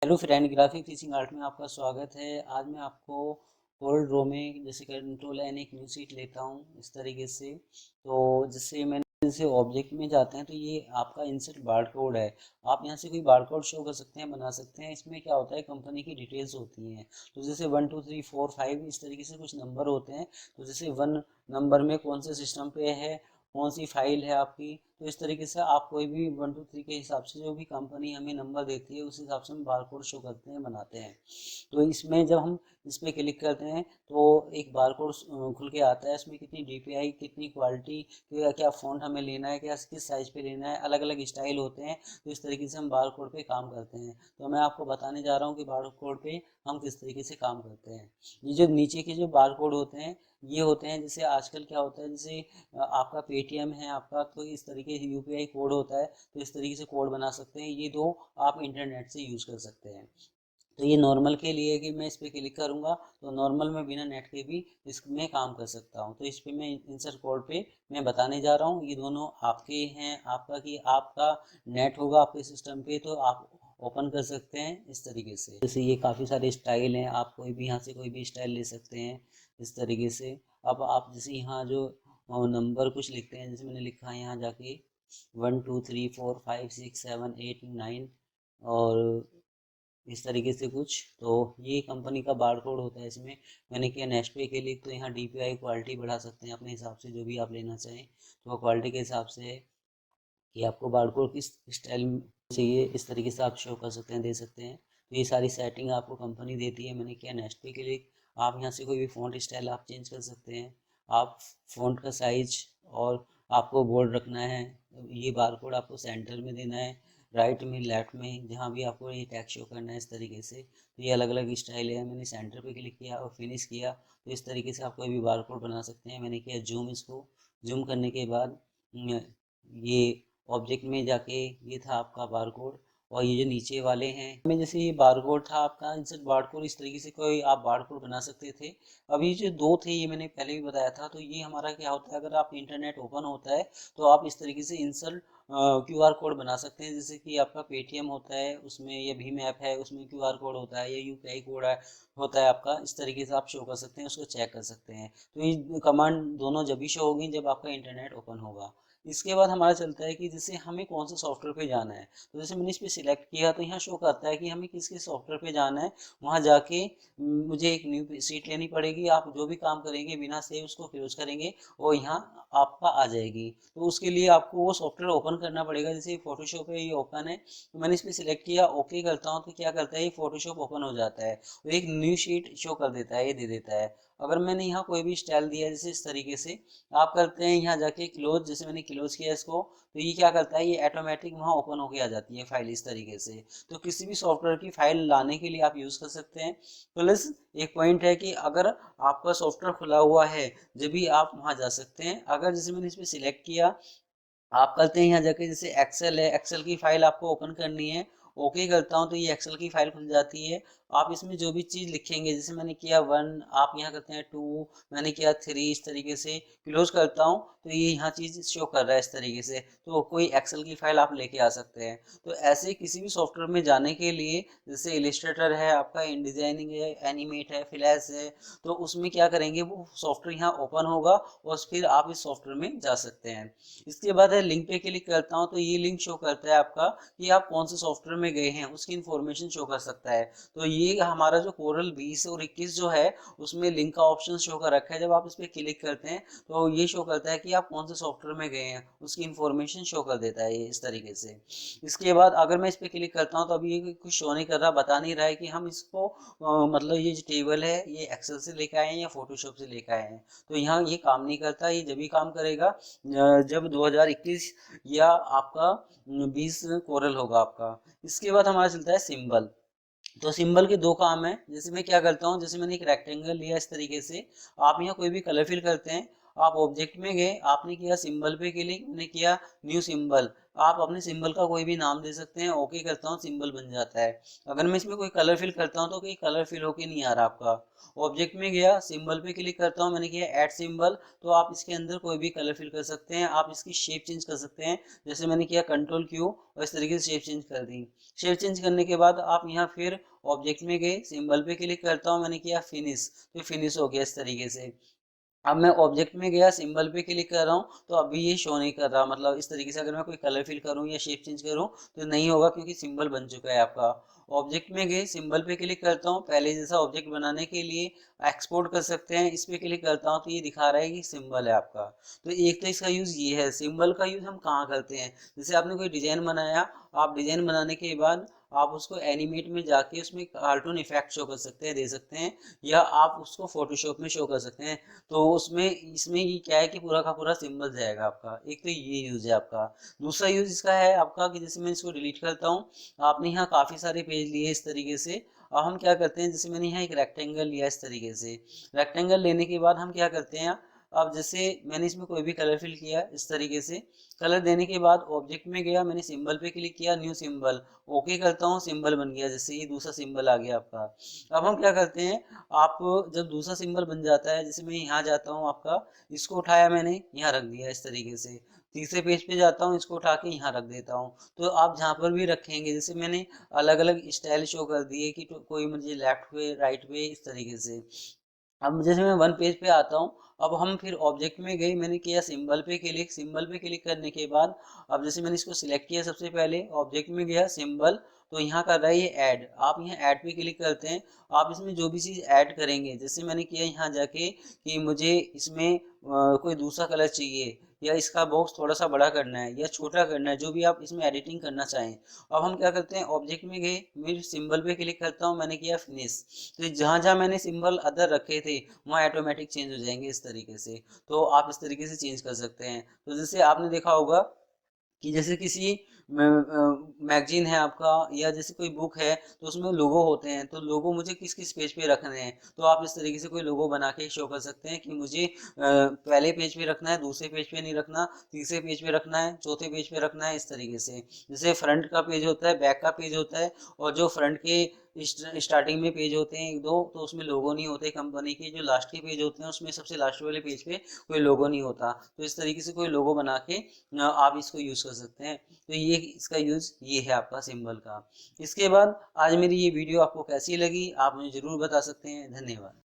Hello friend, graphic teaching art में आपका स्वागत है। आज मैं आपको कोरल ड्रॉ में जैसे कंट्रोल एन एक न्यू शीट लेता हूँ इस तरीके से। तो जैसे मैंने जैसे ऑब्जेक्ट में जाते हैं तो ये आपका इंसर्ट बार कोड है। आप यहाँ से कोई बार कोड शो कर सकते हैं, बना सकते हैं। इसमें क्या होता है, कंपनी की डिटेल्स होती हैं। तो जैसे 1 2 3 4 5 इस तरीके से कुछ नंबर होते हैं। तो जैसे 1 नंबर में कौन से सिस्टम पे है, कौन सी फाइल है आपकी। तो इस तरीके से आप कोई भी 1 2 3 के हिसाब से जो भी कंपनी हमें नंबर देती है उस हिसाब से हम बारकोड शो करते हैं, बनाते हैं। तो इसमें जब हम इस पर क्लिक करते हैं तो एक बारकोड खुल के आता है। इसमें कितनी डीपीआई, कितनी क्वालिटी, क्या क्या फ़ॉन्ट हमें लेना है, क्या किस साइज़ पे लेना है, अलग अलग स्टाइल होते हैं। तो इस तरीके से हम बारकोड पे काम करते हैं। तो मैं आपको बताने जा रहा हूँ कि बारकोड पे हम किस तरीके से काम करते हैं। ये जो नीचे के जो बारकोड होते हैं, ये होते हैं जैसे आजकल क्या होता है, जैसे आपका पेटीएम है आपका, तो इस तरीके से यूपीआई कोड होता है। तो इस तरीके से कोड बना सकते हैं। ये दो आप इंटरनेट से यूज़ कर सकते हैं। तो ये नॉर्मल के लिए कि मैं इस पर क्लिक करूँगा तो नॉर्मल में बिना नेट के भी इसमें काम कर सकता हूँ। तो इस पर मैं इंसर्ट कोड पे मैं बताने जा रहा हूँ। ये दोनों आपके हैं, आपका कि आपका नेट होगा आपके सिस्टम पे तो आप ओपन कर सकते हैं इस तरीके से। जैसे ये काफ़ी सारे स्टाइल हैं, आप कोई भी यहाँ से कोई भी स्टाइल ले सकते हैं इस तरीके से। अब आप जैसे यहाँ जो नंबर कुछ लिखते हैं, जैसे मैंने लिखा है यहाँ जाके 1 2 3 4 5 6 7 8 9 और इस तरीके से कुछ। तो ये कंपनी का बार कोड होता है। इसमें मैंने किया नेक्स्ट पे के लिए, तो यहाँ डीपीआई क्वालिटी बढ़ा सकते हैं अपने हिसाब से, जो भी आप लेना चाहें। तो वो क्वालिटी के हिसाब से है कि आपको बार कोड किस स्टाइल में चाहिए, इस तरीके से आप शो कर सकते हैं, दे सकते हैं। तो ये सारी सेटिंग आपको कंपनी देती है। मैंने किया नेक्स्ट पे के लिए। आप यहाँ से कोई भी फ़ॉन्ट स्टाइल आप चेंज कर सकते हैं। आप फ़ॉन्ट का साइज और आपको बोल्ड रखना है। ये बार कोड आपको सेंटर में देना है, राइट में, लेफ्ट में, जहाँ भी आपको ये टैग शो करना है इस तरीके से। तो ये अलग अलग स्टाइल है। मैंने सेंटर पे क्लिक किया और फिनिश किया। तो इस तरीके से आप कोई भी बार कोड बना सकते हैं। मैंने किया जूम, इसको जूम करने के बाद ये ऑब्जेक्ट में जाके ये था आपका बार कोड। और ये जो नीचे वाले हैं में जैसे ये बार कोड था आपका, इंसर्ट बार कोड, इस तरीके से कोई आप बार कोड बना सकते थे। अब ये जो दो थे ये मैंने पहले भी बताया था। तो ये हमारा क्या होता है, अगर आप इंटरनेट ओपन होता है तो आप इस तरीके से इंसर्ट क्यूआर कोड बना सकते हैं। जैसे कि आपका पेटीएम होता है उसमें, या भीम ऐप है उसमें क्यूआर कोड होता है, या यूपीआई कोड है होता है आपका, इस तरीके से आप शो कर सकते हैं, उसको चेक कर सकते हैं। तो ये कमांड दोनों जब भी शो होगी जब आपका इंटरनेट ओपन होगा। इसके बाद हमारा चलता है कि जैसे हमें कौन से सॉफ्टवेयर पे जाना है। तो जैसे मैंने इस पर सिलेक्ट किया तो यहाँ शो करता है कि हमें किस किस सॉफ्टवेयर पे जाना है। वहाँ जाके मुझे एक न्यू सीट लेनी पड़ेगी। आप जो भी काम करेंगे बिना सेव उसको क्लोज करेंगे और यहाँ आपका आ जाएगी। तो उसके लिए आपको वो सॉफ्टवेयर ओपन करना पड़ेगा। जैसे फोटोशॉप है, ये ओपन है, तो मैंने इस पर सिलेक्ट किया, ओके करता हूँ तो क्या करता है, ये फोटोशॉप ओपन हो जाता है और एक न्यू शीट शो कर देता है, ये दे देता है। अगर मैंने यहाँ कोई भी स्टाइल दिया जैसे इस तरीके से, आप करते हैं यहाँ जाके क्लोज, जैसे मैंने क्लोज किया इसको, तो ये क्या करता है, ये ऑटोमेटिक वहाँ ओपन होके आ जाती है फाइल इस तरीके से। तो किसी भी सॉफ्टवेयर की फाइल लाने के लिए आप यूज़ कर सकते हैं। प्लस एक पॉइंट है कि अगर आपका सॉफ्टवेयर खुला हुआ है जब भी आप वहाँ जा सकते हैं। अगर जैसे मैंने इस पर सिलेक्ट किया, आप करते हैं यहाँ जाके, जैसे एक्सेल है, एक्सेल की फाइल आपको ओपन करनी है, ओके करता हूँ तो ये एक्सेल की फाइल खुल जाती है। आप इसमें जो भी चीज़ लिखेंगे, जैसे मैंने किया 1, आप यहाँ करते हैं 2, मैंने किया 3, इस तरीके से क्लोज करता हूँ तो ये यहाँ चीज़ शो कर रहा है इस तरीके से। तो कोई एक्सेल की फाइल आप लेके आ सकते हैं। तो ऐसे किसी भी सॉफ्टवेयर में जाने के लिए, जैसे इलिस्ट्रेटर है आपका, इन डिजाइनिंग है, एनिमेट है, फ्लैश है, तो उसमें क्या करेंगे, वो सॉफ्टवेयर यहाँ ओपन होगा और फिर आप इस सॉफ्टवेयर में जा सकते हैं। इसके बाद है लिंक पे क्लिक करता हूँ तो ये लिंक शो करता है आपका कि आप कौन से सॉफ्टवेयर में गए हैं, उसकी इन्फॉर्मेशन शो कर सकता है। तो ये हमारा जो कोरल 20 और 21 जो है उसमें लिंक का ऑप्शन शो कर रखा है। जब आप इस पर क्लिक करते हैं तो ये शो करता है कि आप कौन से सॉफ्टवेयर में गए हैं, उसकी इन्फॉर्मेशन शो कर देता है ये इस तरीके से। इसके बाद अगर मैं इस पर क्लिक करता हूँ तो अभी ये कुछ शो नहीं कर रहा, बता नहीं रहा है कि हम इसको मतलब ये जो टेबल है ये एक्सेल से लेकर आए हैं या फोटोशॉप से लेकर आए हैं। तो यहाँ ये काम नहीं करता, ये जब भी काम करेगा जब 2021 या आपका 20 कोरल होगा आपका। इसके बाद हमारा चलता है सिंबल। तो सिंबल के दो काम है। जैसे मैं क्या करता हूँ, जैसे मैंने एक रेक्टेंगल लिया इस तरीके से, आप यहाँ कोई भी कलर फिल करते हैं। आप ऑब्जेक्ट में गए, आपने किया सिंबल पे क्लिक, मैंने किया न्यू सिंबल। आप अपने सिंबल का कोई भी नाम दे सकते हैं, ओके करता हूँ, सिंबल बन जाता है। अगर मैं इसमें कोई कलर फिल करता हूँ तो कोई कलर फिल होके नहीं आ रहा आपका। ऑब्जेक्ट में गया, सिंबल पे क्लिक करता हूँ, मैंने किया ऐड सिंबल, तो आप इसके अंदर कोई भी कलर फिल कर सकते हैं। आप इसकी शेप चेंज कर सकते हैं, जैसे मैंने किया कंट्रोल क्यू और इस तरीके से शेप चेंज कर दी। शेप चेंज करने के बाद आप यहाँ फिर ऑब्जेक्ट में गए, सिंबल पे क्लिक करता हूँ, मैंने किया फिनिश, तो फिनिश हो गया इस तरीके से। अब मैं ऑब्जेक्ट में गया, सिंबल पे क्लिक कर रहा हूँ, तो अभी ये शो नहीं कर रहा, मतलब इस तरीके से अगर मैं कोई कलर फिल करूँ या शेप चेंज करूँ तो नहीं होगा, क्योंकि सिंबल बन चुका है आपका। ऑब्जेक्ट में गए, सिंबल पे क्लिक करता हूँ, पहले जैसा ऑब्जेक्ट बनाने के लिए एक्सपोर्ट कर सकते हैं, इस पे क्लिक करता हूँ तो ये दिखा रहा है कि सिंबल है आपका। तो एक तो इसका यूज ये है। सिंबल का यूज हम कहाँ करते हैं, जैसे आपने कोई डिजाइन बनाया, आप डिजाइन बनाने के बाद आप उसको एनिमेट में जाके उसमें कार्टून इफेक्ट शो कर सकते हैं, दे सकते हैं, या आप उसको फोटोशॉप में शो कर सकते हैं। तो उसमें इसमें ये क्या है कि पूरा का पूरा सिंबल जाएगा आपका। एक तो ये यूज है आपका। दूसरा यूज इसका है आपका कि जैसे मैं इसको डिलीट करता हूँ, आपने यहाँ काफी सारे पेज लिए इस तरीके से। अब हम क्या करते हैं, जैसे मैंने यहाँ एक रेक्टेंगल लिया इस तरीके से, रेक्टेंगल लेने के बाद हम क्या करते हैं, अब जैसे मैंने इसमें कोई भी कलर फिल किया इस तरीके से, कलर देने के बाद ऑब्जेक्ट में गया, मैंने सिंबल पे क्लिक किया, न्यू सिंबल, ओके करता हूँ, सिंबल बन गया, जैसे ये दूसरा सिंबल आ गया आपका। अब हम क्या करते हैं, आप जब दूसरा सिंबल बन जाता है, जैसे मैं यहाँ जाता हूँ आपका, इसको उठाया मैंने यहाँ रख दिया इस तरीके से, तीसरे पेज पे जाता हूँ, इसको उठा के यहाँ रख देता हूँ। तो आप जहाँ पर भी रखेंगे, जैसे मैंने अलग अलग स्टाइल शो कर दिए कि तो कोई मुझे लेफ्ट पे राइट पे इस तरीके से। अब जैसे मैं वन पेज पे आता हूँ, अब हम फिर ऑब्जेक्ट में गए, मैंने किया सिंबल पे क्लिक, सिंबल पे क्लिक करने के बाद अब जैसे मैंने इसको सिलेक्ट किया, सबसे पहले ऑब्जेक्ट में गया, सिंबल, तो यहाँ कर रहा है ये ऐड, आप यहाँ ऐड पे क्लिक करते हैं। आप इसमें जो भी चीज़ ऐड करेंगे, जैसे मैंने किया यहाँ जाके कि मुझे इसमें कोई दूसरा कलर चाहिए, या इसका बॉक्स थोड़ा सा बड़ा करना है या छोटा करना है, जो भी आप इसमें एडिटिंग करना चाहें। अब हम क्या करते हैं, ऑब्जेक्ट में गए, मैं सिंबल पे क्लिक करता हूँ, मैंने किया फिनिश, तो जहाँ जहाँ मैंने सिंबल अदर रखे थे वहाँ ऑटोमेटिक चेंज हो जाएंगे इस तरीके से। तो आप इस तरीके से चेंज कर सकते हैं। तो जैसे आपने देखा होगा कि जैसे किसी मैगजीन है आपका, या जैसे कोई बुक है, तो उसमें लोगो होते हैं, तो लोगो मुझे किस किस पेज पे रखने हैं, तो आप इस तरीके से कोई लोगो बना के शो कर सकते हैं कि मुझे पहले पेज पे रखना है, दूसरे पेज पे नहीं रखना, तीसरे पेज पे रखना है, चौथे पेज पे रखना है, इस तरीके से। जैसे फ्रंट का पेज होता है, बैक का पेज होता है, और जो फ्रंट के स्टार्टिंग में पेज होते हैं एक दो, तो उसमें लोगो नहीं होते कंपनी के, जो लास्ट के पेज होते हैं उसमें सबसे लास्ट वाले पेज पे कोई लोगो नहीं होता। तो इस तरीके से कोई लोगो बना के आप इसको यूज कर सकते हैं। तो ये इसका यूज ये है आपका सिंबल का। इसके बाद आज मेरी ये वीडियो आपको कैसी लगी आप मुझे जरूर बता सकते हैं। धन्यवाद।